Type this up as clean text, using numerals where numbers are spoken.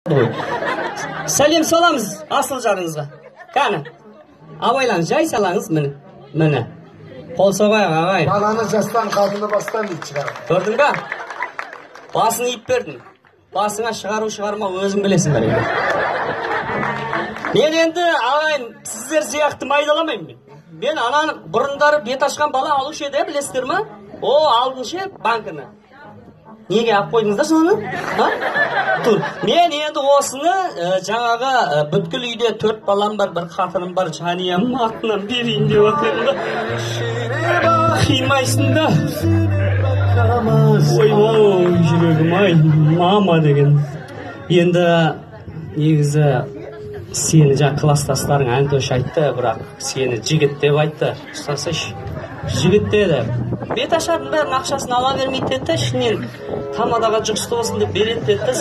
Сәлем саламыз асыл жарыңызға. Қаны, абайлаңыз, жай салаңыз, міне. Қол соғайық, ағай. Баланы жастан, қатыны бастан дейді шығарып. Көрдің ба? Басын иіп бердің. Басыңа шығару-шығарма өзің білесің бәрі. Мен енді ағайын, сіздер сияқты майдаламаймын. Мен ананың бұрындары бет ашқан бала алушы еді, білесіздер ма? О, алдыншы банкіні. Неге ап қойдыңыздар соны? Тұр. Мен енді осыны жаңағы бүткіл үйде 4 балам бар, бір қатыным бар, жаниям атынан берейін деп отырмын да. Қимайсың да. Ой, жүрегім ай, мама деген. Енді негізі сені жаңа класстастарың әңгөш айтты, бірақ сені жігіт деп айтты. Ұстасыш. Жігіт деді. Бет ашардың бәрін ақшасын ала бермейді деді, ішінен тамадаға жүкісті болсын деп береді деді.